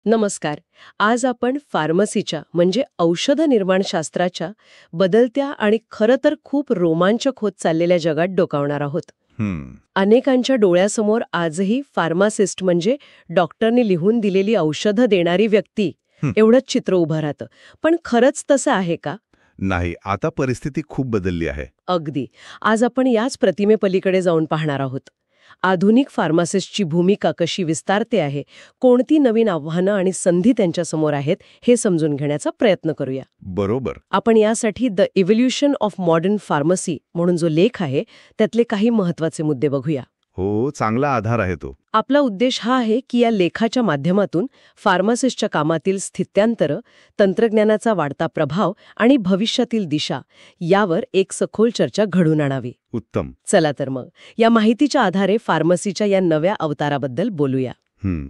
नमस्कार. आज आपण फार्मसीच्या म्हणजे औषध निर्माणशास्त्राच्या बदलत्या आणि खरं तर खूप रोमांचक होत चाललेल्या जगात डोकावणार आहोत. अनेकांच्या डोळ्यासमोर आजही फार्मासिस्ट म्हणजे डॉक्टरने लिहून दिलेली औषधं देणारी व्यक्ती एवढंच चित्र उभं राहतं. पण खरंच तसं आहे का? नाही, आता परिस्थिती खूप बदलली आहे. अगदी. आज आपण याच प्रतिमेपलीकडे जाऊन पाहणार आहोत. आधुनिक फार्मासिस्टची भूमिका कशी विस्तारते आहे, कोणती नवीन आव्हानं आणि संधी त्यांच्यासमोर आहेत, हे समजून घेण्याचा प्रयत्न करूया. बरोबर. आपण यासाठी the evolution of modern pharmacy म्हणून जो लेख आहे, त्यातले काही महत्त्वाचे मुद्दे बघूया. हो, चांगला आधार आहे तो. आपला उद्देश हा आहे की या लेखाच्या माध्यमातून फार्मासिस्टच्या कामातील स्थित्यांतरं, तंत्रज्ञानाचा वाढता प्रभाव आणि भविष्यातील दिशा यावर एक सखोल चर्चा घडून आणावी. उत्तम. चला तर मग या माहितीच्या आधारे फार्मसीच्या या नव्या अवताराबद्दल बोलूया.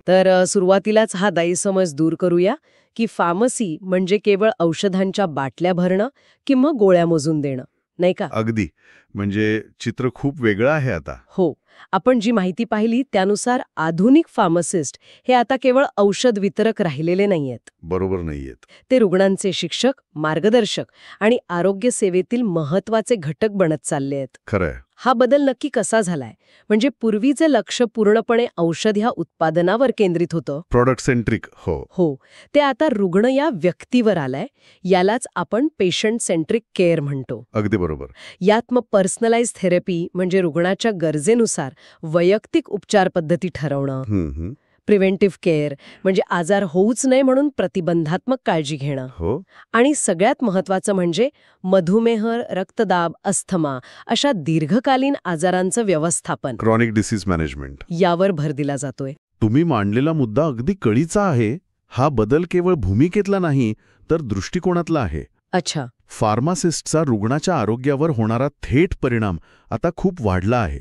तर सुरुवातीलाच हा गैरसमज दूर करूया की फार्मसी म्हणजे केवळ औषधांच्या बाटल्या भरणं किंवा गोळ्या मोजून देणं, नाही का? अगदी. म्हणजे चित्र खूप वेगळं आहे आता. हो. आपण जी माहिती पाहिली त्यानुसार आधुनिक फार्मासिस्ट हे आता केवळ औषध वितरक राहिलेले नाहीयेत. बरोबर नाहीयेत. ते रुग्णांचे शिक्षक, मार्गदर्शक आणि आरोग्य सेवेतील महत्वाचे घटक बनत चालले आहेत. खरंय. हा बदल नक्की कसा झालाय? म्हणजे पूर्वीचे लक्ष पूर्णपणे औषध ह्या उत्पादनावर केंद्रित होतं. Product centric. हो. ते आता रुग्ण या व्यक्तीवर आलंय. यालाच आपण पेशंट सेंट्रिक केअर म्हणतो. अगदी बरोबर. यात मग पर्सनलाइज थेरपी म्हणजे रुग्णाच्या गरजेनुसार वैयक्तिक उपचार पद्धती ठरवणं, प्रिव्हेंटिव्ह केअर म्हणजे आजार होऊच नये म्हणून प्रतिबंधात्मक काळजी घेणं, हो. आणि सगळ्यात महत्वाचं म्हणजे मधुमेह, रक्तदाब, अस्थमा अशा दीर्घकालीन आजारांचं व्यवस्थापन, क्रॉनिक डिसीज मॅनेजमेंट, यावर भर दिला जातोय. तुम्ही मांडलेला मुद्दा अगदी कळीचा आहे. हा बदल केवळ भूमिकेतला नाही तर दृष्टिकोनातला आहे. अच्छा. फार्मासिस्टचा रुग्णाच्या आरोग्यावर होणारा थेट परिणाम आता खूप वाढला आहे.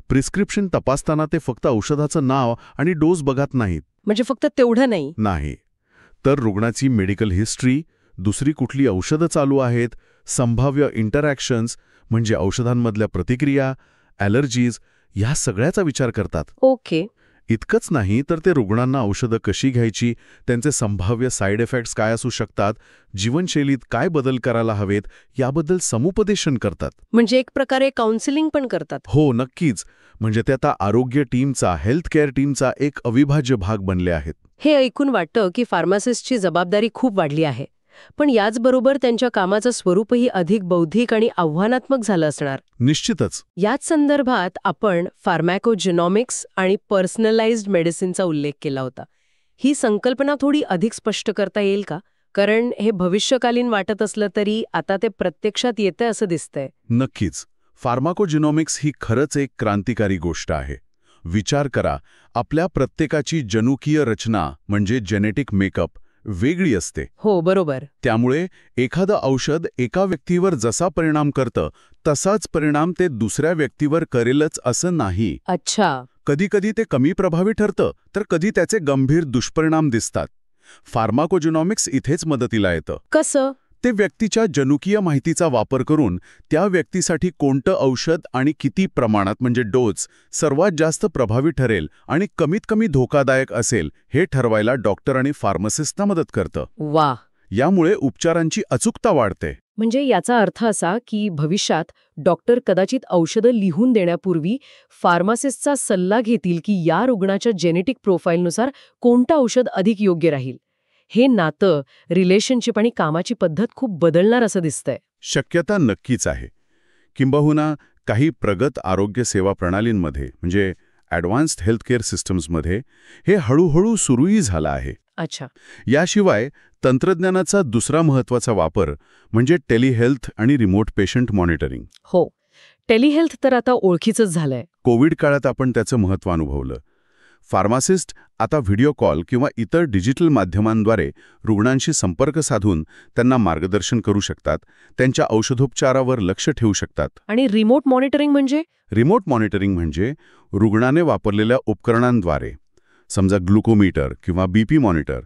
प्रिस्क्रिप्शन तपासताना ते फक्त औषधाचं नाव आणि डोस बघत नाहीत. म्हणजे फक्त तेवढं नाही, तर रुग्णाची मेडिकल हिस्ट्री, दुसरी कुठली औषधं चालू आहेत, संभाव्य इंटरॅक्शन्स म्हणजे औषधांमधल्या प्रतिक्रिया, ॲलर्जीज या सगळ्याचा विचार करतात. ओके. इतकंच नाही तर ते रुग्णांना औषधं कशी घ्यायची, त्यांचे संभाव्य साईड इफेक्ट्स काय असू शकतात, जीवनशैलीत काय बदल करायला हवेत याबद्दल समुपदेशन करतात. म्हणजे एक प्रकारे काउन्सिलिंग पण करतात. हो, नक्कीच. म्हणजे ते आता आरोग्य टीमचा, हेल्थ केअर टीमचा एक अविभाज्य भाग बनले आहेत. हे ऐकून वाटतं की फार्मासिस्टची जबाबदारी खूप वाढली आहे. पण याचबरोबर त्यांच्या कामाचं स्वरूपही अधिक बौद्धिक आणि आव्हानात्मक झालं असणार. निश्चितच. याच संदर्भात आपण फार्मॅकोजेनॉमिक्स आणि पर्सनलाइज्ड मेडिसिनचा उल्लेख केला होता. ही संकल्पना थोडी अधिक स्पष्ट करता येईल का? कारण हे भविष्यकालीन वाटत असलं तरी आता ते प्रत्यक्षात येतंय असं दिसतंय. नक्कीच. फार्माकोजेनॉमिक्स ही खरंच एक क्रांतिकारी गोष्ट आहे. विचार करा, आपल्या प्रत्येकाची जनुकीय रचना म्हणजे जेनेटिक मेकअप वेगळी असते. हो, बरोबर. त्यामुळे एखादं औषध एका व्यक्तीवर जसा परिणाम करतं तसाच परिणाम ते दुसऱ्या व्यक्तीवर करेलच असं नाही. अच्छा. कधीकधी ते कमी प्रभावी ठरतं तर कधी त्याचे गंभीर दुष्परिणाम दिसतात. फार्माकोजेनॉमिक्स इथेच मदतीला येतं. कसं? ते व्यक्तीच्या जनुकीय माहितीचा वापर करून त्या व्यक्तीसाठी कोणतं औषध आणि किती प्रमाणात म्हणजे डोस सर्वात जास्त प्रभावी ठरेल आणि कमीत कमी धोकादायक असेल हे ठरवायला डॉक्टर आणि फार्मासिस्टना मदत करतं. वा. यामुळे उपचारांची अचूकता वाढते. म्हणजे याचा अर्थ असा की भविष्यात डॉक्टर कदाचित औषधं लिहून देण्यापूर्वी फार्मासिस्टचा सल्ला घेतील की या रुग्णाच्या जेनेटिक प्रोफाईलनुसार कोणतं औषध अधिक योग्य राहील. हे नातं, रिलेशनशिप आणि कामाची पद्धत खूप बदलणार असं दिसतंय. शक्यता नक्कीच आहे. किंबहुना काही प्रगत आरोग्य सेवा प्रणालींमध्ये म्हणजे ॲडव्हान्स्ड हेल्थकेअर सिस्टम्समध्ये हे हळूहळू सुरूही झालं आहे. अच्छा. याशिवाय तंत्रज्ञानाचा दुसरा महत्त्वाचा वापर म्हणजे टेलिहेल्थ आणि रिमोट पेशंट मॉनिटरिंग. हो, टेलिहेल्थ तर आता ओळखीचंच झालंय. कोविड काळात आपण त्याचं महत्त्व अनुभवलं. फार्मासिस्ट आता व्हिडिओ कॉल किंवा इतर डिजिटल माध्यमांद्वारे रुग्णांशी संपर्क साधून त्यांना मार्गदर्शन करू शकतात, त्यांच्या औषधोपचारावर लक्ष ठेवू शकतात. आणि रिमोट मॉनिटरिंग म्हणजे? रिमोट मॉनिटरिंग म्हणजे रुग्णाने वापरलेल्या उपकरणांद्वारे, समजा ग्लुकोमीटर किंवा बीपी मॉनिटर,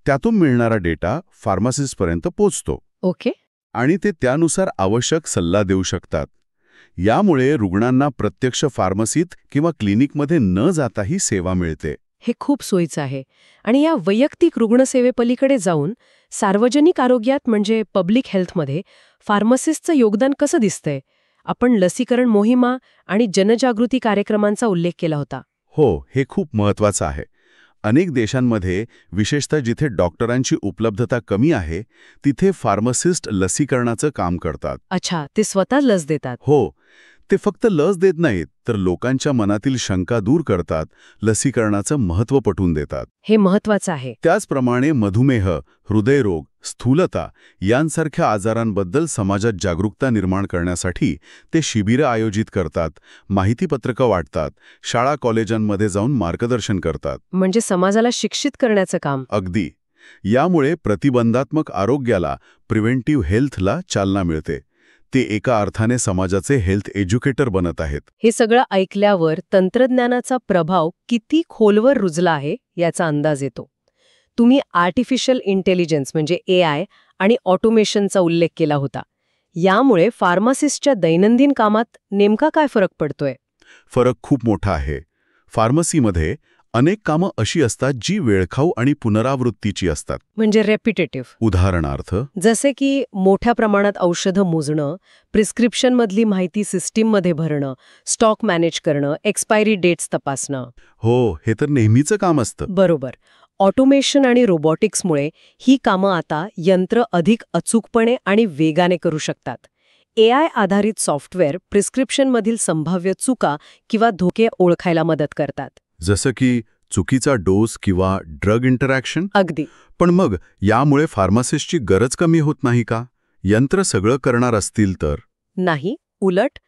त्यातून मिळणारा डेटा फार्मासिस्टपर्यंत पोहोचतो. ओके. आणि ते त्यानुसार आवश्यक सल्ला देऊ शकतात. यामुळे रुग्णांना प्रत्यक्ष फार्मसीत किंवा क्लिनिकमध्ये न जाताही सेवा मिळते. हे खूप सोयीचं आहे. आणि या वैयक्तिक रुग्णसेवेपलीकडे जाऊन सार्वजनिक आरोग्यात म्हणजे पब्लिक हेल्थमध्ये फार्मसिस्टचं योगदान कसं दिसतंय? आपण लसीकरण मोहिमा आणि जनजागृती कार्यक्रमांचा उल्लेख केला होता. हो, हे खूप महत्वाचं आहे. अनेक देशांमध्ये, विशेषतः जिथे डॉक्टरांची उपलब्धता कमी आहे, तिथे फार्मासिस्ट लसीकरणाचं काम करतात. अच्छा, ते स्वतः लस देतात. हो, ते फक्त लस देत नाहीत, तर लोकांच्या मनातील शंका दूर करतात, लसीकरणाचं महत्त्व पटवून देतात. हे महत्वाचं आहे. त्याचप्रमाणे मधुमेह, हृदयरोग, स्थूलता यांसारख्या आजारांबद्दल समाजात जागरूकता निर्माण करण्यासाठी ते शिबिरं आयोजित करतात, माहितीपत्रकं वाटतात, शाळा कॉलेजांमध्ये जाऊन मार्गदर्शन करतात. म्हणजे समाजाला शिक्षित करण्याचं काम. अगदी. यामुळे प्रतिबंधात्मक आरोग्याला, प्रिव्हेंटिव्ह हेल्थला चालना मिळते. ते एका अर्थाने समाजाचे हेल्थ एज्युकेटर बनत आहेत. हे सगळं ऐकल्यावर तंत्रज्ञानाचा प्रभाव किती खोलवर रुजला आहे याचा अंदाज येतो. तुम्ही आर्टिफिशियल इंटेलिजन्स म्हणजे AI आणि ऑटोमेशनचा उल्लेख केला होता. यामुळे फार्मासिस्टच्या दैनंदिन कामात नेमका काय फरक पडतोय? फरक खूप मोठा आहे. फार्मसीमध्ये अनेक कामं अशी असतात जी वेळखाऊ आणि पुनरावृत्तीची असतात. म्हणजे रेपिटेटिव्ह. उदाहरणार्थ, जसे की मोठ्या प्रमाणात औषधं मोजणं, प्रिस्क्रिप्शनमधली माहिती सिस्टीममध्ये भरणं, स्टॉक मॅनेज करणं, एक्सपायरी डेट्स तपासणं. हो, हे तर नेहमीचं काम असतं. बरोबर. ऑटोमेशन आणि रोबोटिक्समुळे ही कामं आता यंत्र अधिक अचूकपणे आणि वेगाने करू शकतात. AI आधारित सॉफ्टवेअर प्रिस्क्रिप्शनमधील संभाव्य चुका किंवा धोके ओळखायला मदत करतात. जसं की चुकीचा डोस किंवा ड्रग इंटरॅक्शन. अगदी. पण मग यामुळे फार्मासिस्टची गरज कमी होत नाही का? यंत्र सगळं करणार असतील तर? नाही, उलट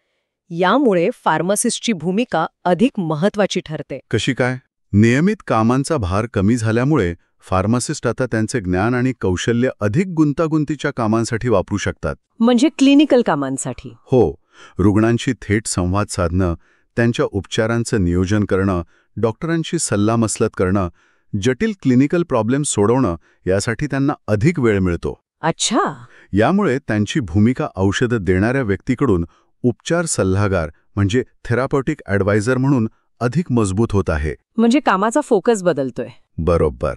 यामुळे फार्मासिस्टची भूमिका अधिक महत्वाची ठरते. कशी काय? नियमित कामांचा भार कमी झाल्यामुळे फार्मासिस्ट आता त्यांचे ज्ञान आणि कौशल्य अधिक गुंतागुंतीच्या कामांसाठी वापरू शकतात. म्हणजे क्लिनिकल कामांसाठी. हो, रुग्णांशी थेट संवाद साधणं, त्यांच्या उपचारांचं नियोजन करणं, डॉक्टरांशी सल्लामसलत करणं, जटिल क्लिनिकल प्रॉब्लेम्स सोडवणं यासाठी त्यांना अधिक वेळ मिळतो. अच्छा. यामुळे त्यांची भूमिका औषधं देणाऱ्या व्यक्तीकडून उपचार सल्लागार म्हणजे थेरापॉटिक ॲडवायझर म्हणून अधिक मजबूत होत आहे. म्हणजे कामाचा फोकस बदलतोय. बरोबर.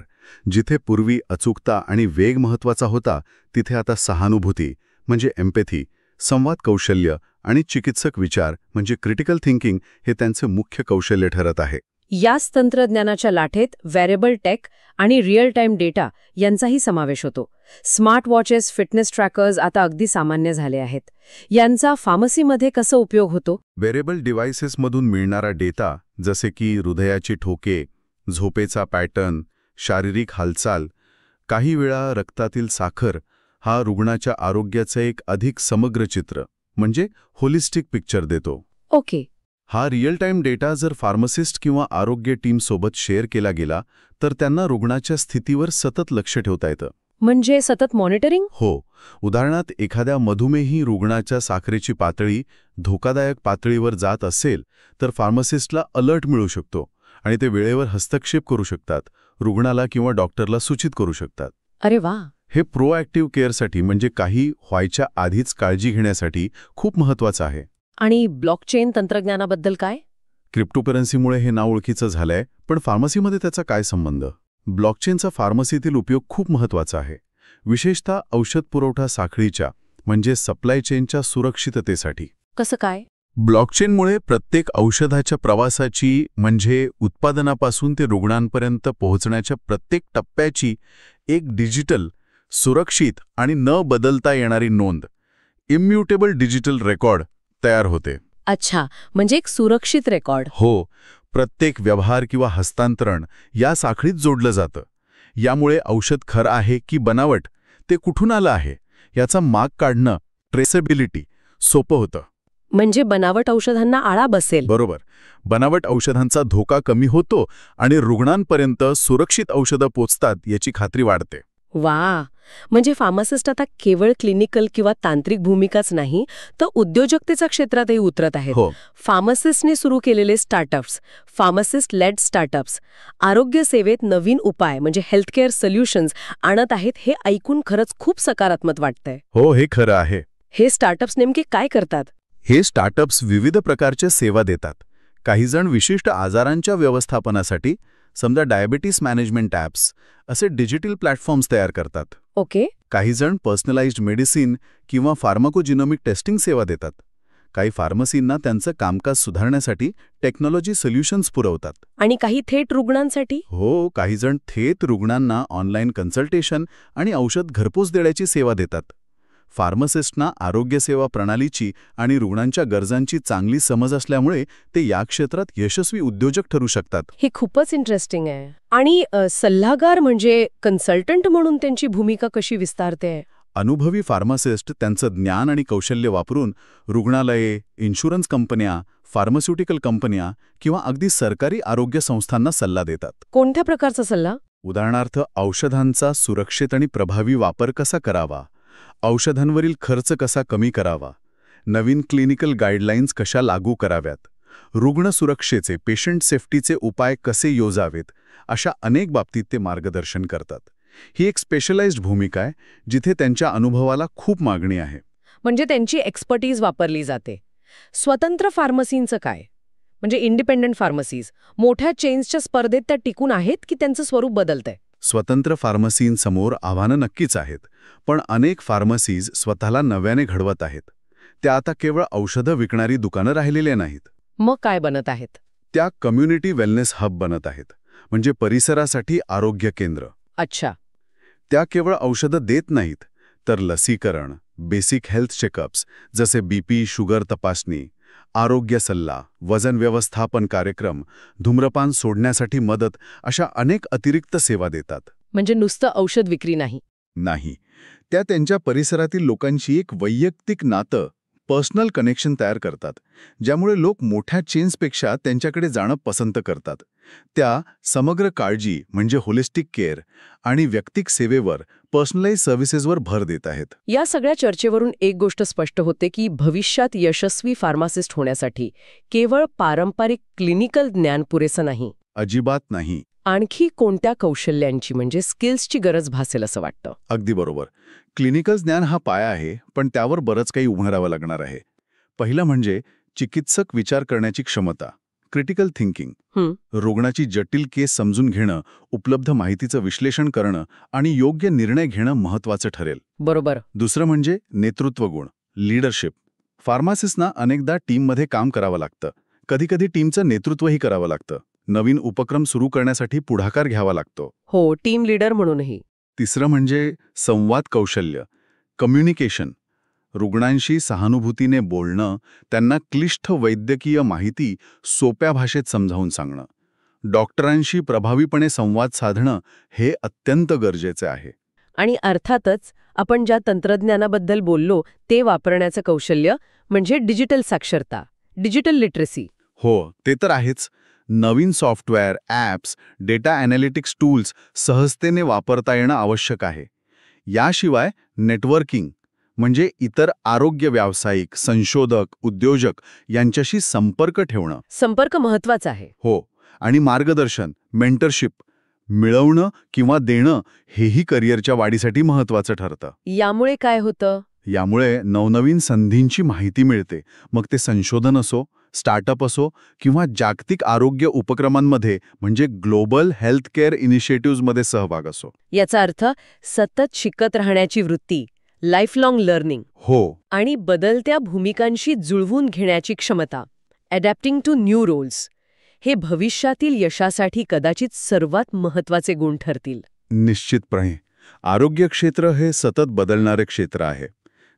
जिथे पूर्वी अचूकता आणि वेग महत्वाचा होता, तिथे आता सहानुभूती म्हणजे एम्पॅथी, संवाद कौशल्य आणि चिकित्सक विचार म्हणजे क्रिटिकल थिंकिंग हे त्यांचे मुख्य कौशल्य ठरत आहे. याच तंत्रज्ञानाच्या लाटेत वेरेबल टेक आणि रिअल टाइम डेटा यांचाही समावेश होतो. स्मार्ट वॉचेस, फिटनेस ट्रॅकर्स आता अगदी सामान्य झाले आहेत. यांचा फार्मसीमध्ये कसा उपयोग होतो? वेरेबल डिव्हायसेसमधून मिळणारा डेटा, जसे की हृदयाची ठोके, झोपेचा पॅटर्न, शारीरिक हालचाल, काही वेळा रक्तातील साखर, हा रुग्णाच्या आरोग्याचं एक अधिक समग्र चित्र म्हणजे होलिस्टिक पिक्चर देतो. ओके. हा रिअल टाइम डेटा जर फार्मासिस्ट किंवा आरोग्य टीमसोबत शेअर केला गेला तर त्यांना रुग्णाच्या स्थितीवर सतत लक्ष ठेवता येतं. म्हणजे सतत मॉनिटरिंग? हो. उदाहरणार्थ, एखाद्या मधुमेही रुग्णाच्या साखरेची पातळी धोकादायक पातळीवर जात असेल तर फार्मासिस्टला अलर्ट मिळू शकतो आणि ते वेळेवर हस्तक्षेप करू शकतात, रुग्णाला किंवा डॉक्टरला सूचित करू शकतात. अरे वा. हे प्रोॲक्टिव्ह केअरसाठी म्हणजे काही व्हायच्या आधीच काळजी घेण्यासाठी खूप महत्त्वाचं आहे. आणि ब्लॉकचेन तंत्रज्ञानाबद्दल काय? क्रिप्टोकरन्सीमुळे हे नाव ओळखीचं झालंय, पण फार्मसीमध्ये त्याचा काय संबंध? ब्लॉकचेनचा फार्मसीतील उपयोग खूप महत्त्वाचा आहे, विशेषतः औषध पुरवठा साखळीच्या म्हणजे सप्लाय चेनच्या सुरक्षिततेसाठी. कसं काय? ब्लॉकचेनमुळे प्रत्येक औषधाच्या प्रवासाची म्हणजे उत्पादनापासून ते रुग्णांपर्यंत पोहोचण्याच्या प्रत्येक टप्प्याची एक डिजिटल, सुरक्षित आणि न बदलता येणारी नोंद, इम्युटेबल डिजिटल रेकॉर्ड तयार होते. अच्छा, म्हणजे एक सुरक्षित रेकॉर्ड. हो. प्रत्येक व्यवहार किंवा हस्तांतरण या साखळीत जोडलं जातं. यामुळे औषध खरं आहे की बनावट, ते कुठून आलं आहे याचा माग काढणं, ट्रेसेबिलिटी सोपं होतं. म्हणजे बनावट औषधांना आळा बसेल. बरोबर. बनावट औषधांचा धोका कमी होतो आणि रुग्णांपर्यंत सुरक्षित औषधं पोचतात याची खात्री वाढते. वा. म्हणजे फार्मासिस्ट आता केवळ क्लिनिकल किंवा तांत्रिक भूमिकाच नाही तर उद्योजकतेच्या क्षेत्रातही उतरत आहेत. हो. फार्मासिस्टने सुरू केलेले स्टार्टअप्स, फार्मासिस्ट लेड स्टार्टअप्स, आरोग्य सेवेत नवीन उपाय म्हणजे हेल्थकेअर सोल्युशन्स आणत आहेत. हे ऐकून खरंच खूप सकारात्मक वाटतंय. हो, हे खरं आहे. हे स्टार्टअप्स नेमके काय करतात? हे स्टार्टअप्स विविध प्रकारच्या सेवा देतात. काही जण विशिष्ट आजारांच्या व्यवस्थापनासाठी, समजा डायबिटीस मॅनेजमेंट ॲप्स असे डिजिटल प्लॅटफॉर्म्स तयार करतात. ओके. काही जण पर्सनलाइज्ड मेडिसिन किंवा फार्माकोजिनोमिक टेस्टिंग सेवा देतात. काही फार्मसींना त्यांचं कामकाज सुधारण्यासाठी टेक्नॉलॉजी सोल्युशन्स पुरवतात. आणि काही थेट रुग्णांसाठी? हो, काही जण थेट रुग्णांना ऑनलाईन कन्सल्टेशन आणि औषध घरपोच देण्याची सेवा देतात. फार्मासिस्टना आरोग्यसेवा प्रणालीची आणि रुग्णांच्या गरजांची चांगली समज असल्यामुळे ते या क्षेत्रात यशस्वी उद्योजक ठरू शकतात. हे खूपच इंटरेस्टिंग आहे. आणि सल्लागार म्हणजे कन्सल्टंट म्हणून त्यांची भूमिका कशी विस्तारते? अनुभवी फार्मासिस्ट त्यांचं ज्ञान आणि कौशल्य वापरून रुग्णालये, इन्शुरन्स कंपन्या, फार्मास्युटिकल कंपन्या किंवा अगदी सरकारी आरोग्य संस्थांना सल्ला देतात. कोणत्या प्रकारचा सल्ला? उदाहरणार्थ, औषधांचा सुरक्षित आणि प्रभावी वापर कसा करावा, औषधांवरील खर्च कसा कमी करावा, नवीन क्लिनिकल गाईडलाईन्स कशा लागू कराव्यात, रुग्ण सुरक्षेचे, पेशंट सेफ्टीचे उपाय कसे योजावेत, अशा अनेक बाबतीत ते मार्गदर्शन करतात. ही एक स्पेशलाइज्ड भूमिका आहे जिथे त्यांच्या अनुभवाला खूप मागणी आहे. म्हणजे त्यांची एक्सपर्टीज वापरली जाते. स्वतंत्र फार्मसींचं काय? म्हणजे इंडिपेंडंट फार्मसीज मोठ्या चेन्सच्या स्पर्धेत त्या टिकून आहेत की त्यांचं स्वरूप बदलतंय? स्वतंत्र फार्मसींसमोर आव्हानं नक्कीच आहेत, पण अनेक फार्मसीज स्वतःला नव्याने घडवत आहेत. त्या आता केवळ औषधं विकणारी दुकानं राहिलेली नाहीत. मग काय बनत आहेत? त्या कम्युनिटी वेलनेस हब बनत आहेत, म्हणजे परिसरासाठी आरोग्य केंद्र. अच्छा. त्या केवळ औषधं देत नाहीत, तर लसीकरण, बेसिक हेल्थ चेकअप्स जसे बीपी, शुगर तपासणी, आरोग्य सल्ला, वजन व्यवस्थापन कार्यक्रम, धूम्रपान सोडण्यासाठी मदत अशा अनेक अतिरिक्त सेवा देतात. म्हणजे नुसतं औषध विक्री नाही. नाही, त्या त्यांच्या परिसरातील लोकांशी एक वैयक्तिक नातं, पर्सनल कनेक्शन तयार करतात, ज्यामुळे लोक मोठ्या चेन्सपेक्षा त्यांच्याकडे जाणं पसंत करतात. त्या समग्र काळजी म्हणजे होलिस्टिक केअर आणि व्यक्तिक सेवेवर, पर्सनलाइज सर्व्हिसेसवर भर देत आहेत. या सगळ्या चर्चेवरून एक गोष्ट स्पष्ट होते की भविष्यात यशस्वी फार्मासिस्ट होण्यासाठी केवळ पारंपरिक क्लिनिकल ज्ञान पुरेसं नाही. अजिबात नाही. आणखी कोणत्या कौशल्यांची म्हणजे स्किल्सची गरज भासेल असं वाटतं? अगदी बरोबर. क्लिनिकल ज्ञान हा पाया आहे, पण त्यावर बरंच काही उभारावं लागणार आहे. पहिलं म्हणजे चिकित्सक विचार करण्याची क्षमता, क्रिटिकल थिंकिंग. रुग्णाची जटिल केस समजून घेणं, उपलब्ध माहितीचं विश्लेषण करणं आणि योग्य निर्णय घेणं महत्त्वाचं ठरेल. बरोबर. दुसरं म्हणजे नेतृत्व गुण, लीडरशिप. फार्मासिस्टना अनेकदा टीममध्ये काम करावं लागतं, कधीकधी टीमचं नेतृत्वही करावं लागतं. नवीन उपक्रम सुरू करण्यासाठी पुढाकार घ्यावा लागतो. हो, टीम लीडर म्हणूनही. तिसरं म्हणजे संवाद कौशल्य, कम्युनिकेशन. रुग्णांशी सहानुभूतीने बोलणं, त्यांना क्लिष्ट वैद्यकीय माहिती सोप्या भाषेत समजावून सांगणं. डॉक्टरांशी प्रभावीपणे संवाद साधणं हे अत्यंत गरजेचे आहे. आणि अर्थातच आपण ज्या तंत्रज्ञानाबद्दल बोललो ते वापरण्याचं कौशल्य म्हणजे डिजिटल साक्षरता, डिजिटल लिटरसी. हो, ते तर आहेच. नवीन software, apps, data analytics tools सहजतेने वापरता येणं आवश्यक आहे. याशिवाय नेटवर्किंग म्हणजे इतर आरोग्य व्यावसायिक, संशोधक, उद्योजक यांच्याशी संपर्क ठेवणं. संपर्क महत्वाचा आहे. हो, आणि मार्गदर्शन, मेंटरशिप मिळवणं किंवा देणं हेही करिअरच्या वाढीसाठी महत्त्वाचं ठरतं. यामुळे काय होतं? यामुळे नवनवीन संधींची माहिती मिळते, मग ते संशोधन असो, स्टार्टअप असो किंवा जागतिक आरोग्य उपक्रमांमध्ये म्हणजे ग्लोबल हेल्थ केअर इनिशिएटिव्हजमध्ये सहभाग असो. याचा अर्थ सतत शिकत राहण्याची वृत्ती, लाईफलॉंग लर्निंग. हो. आणि बदलत्या भूमिकांशी जुळवून घेण्याची क्षमता, अडॅप्टिंग टू न्यू रोल्स. हे भविष्यातील यशासाठी कदाचित सर्वात महत्त्वाचे गुण ठरतील. निश्चितपणे. आरोग्य क्षेत्र हे सतत बदलणारे क्षेत्र आहे.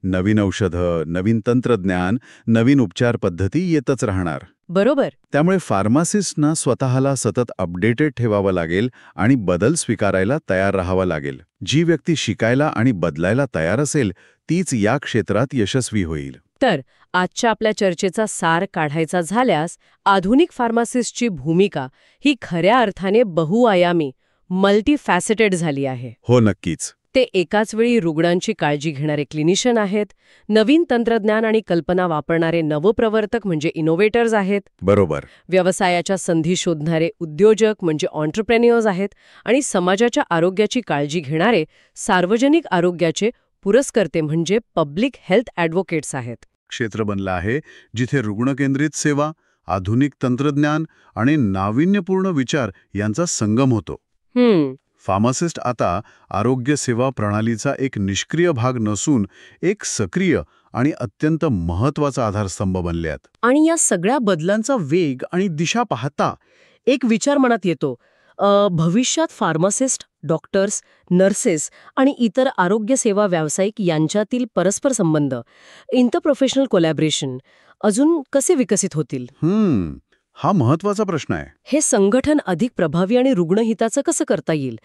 नवीन औषधं, नवीन तंत्रज्ञान, नवीन उपचार पद्धती येतच राहणार. बरोबर. त्यामुळे फार्मासिस्टना स्वतःला सतत अपडेटेड ठेवावं लागेल आणि बदल स्वीकारायला तयार राहावं लागेल. जी व्यक्ती शिकायला आणि बदलायला तयार असेल तीच या क्षेत्रात यशस्वी होईल. तर आजच्या आपल्या चर्चेचा सार काढायचा झाल्यास आधुनिक फार्मासिस्टची भूमिका ही खऱ्या अर्थाने बहुआयामी, मल्टीफॅसेटेड झाली आहे. हो, नक्कीच. ते एकाच वेळी रुग्णांची काळजी घेणारे क्लिनिशियन आहेत, नवीन तंत्रज्ञान आणि कल्पना वापरणारे नवप्रवर्तक म्हणजे इनोव्हेटर्स आहेत. बरोबर. व्यवसायाच्या संधी शोधणारे उद्योजक म्हणजे एंटरप्रेन्योर्स आहेत आणि समाजाच्या आरोग्याची काळजी घेणारे सार्वजनिक आरोग्याचे पुरस्कर्ते म्हणजे पब्लिक हेल्थ ॲडव्होकेट्स आहेत. क्षेत्र बनलं आहे जिथे रुग्णकेंद्रित सेवा, आधुनिक तंत्रज्ञान आणि नाविन्यपूर्ण विचार यांचा संगम होतो. फार्मासिस्ट आता आरोग्य सेवा प्रणालीचा एक निष्क्रिय भाग नसून एक सक्रिय आणि अत्यंत महत्वाचा आधारस्तंभ बनले आहेत. आणि या सगळ्या बदलांचा वेग आणि दिशा पाहता एक विचार मनात येतो. भविष्यात फार्मासिस्ट, डॉक्टर्स, नर्सेस आणि इतर आरोग्य सेवा व्यावसायिक यांच्यातील परस्पर संबंध, इंटरप्रोफेशनल कोलॅबरेशन अजून कसे विकसित होतील? हा महत्वाचा प्रश्न आहे. हे संघटन अधिक प्रभावी आणि रुग्णहिताचं कसं करता येईल?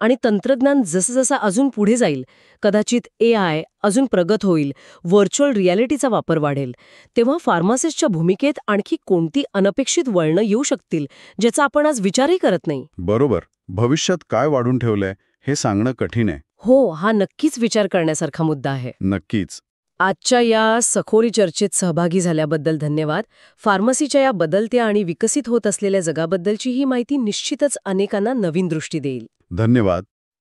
आणि तंत्रज्ञान जसं अजून पुढे जाईल, कदाचित AI अजून प्रगत होईल, व्हर्च्युअल रियालिटीचा वापर वाढेल, तेव्हा फार्मासिस्टच्या भूमिकेत आणखी कोणती अनपेक्षित वळणं येऊ शकतील, ज्याचा आपण आज विचारही करत नाही? बरोबर. भविष्यात काय वाढून ठेवलंय हे सांगणं कठीण आहे. हो, हा नक्कीच विचार करण्यासारखा मुद्दा आहे. नक्कीच. आजच्या या सखोली चर्चेत सहभागी झाल्याबद्दल धन्यवाद. फार्मसीच्या या बदलत्या आणि विकसित होत असलेल्या जगाबद्दलची ही माहिती निश्चितच अनेकांना नवीन दृष्टी देईल. धन्यवाद.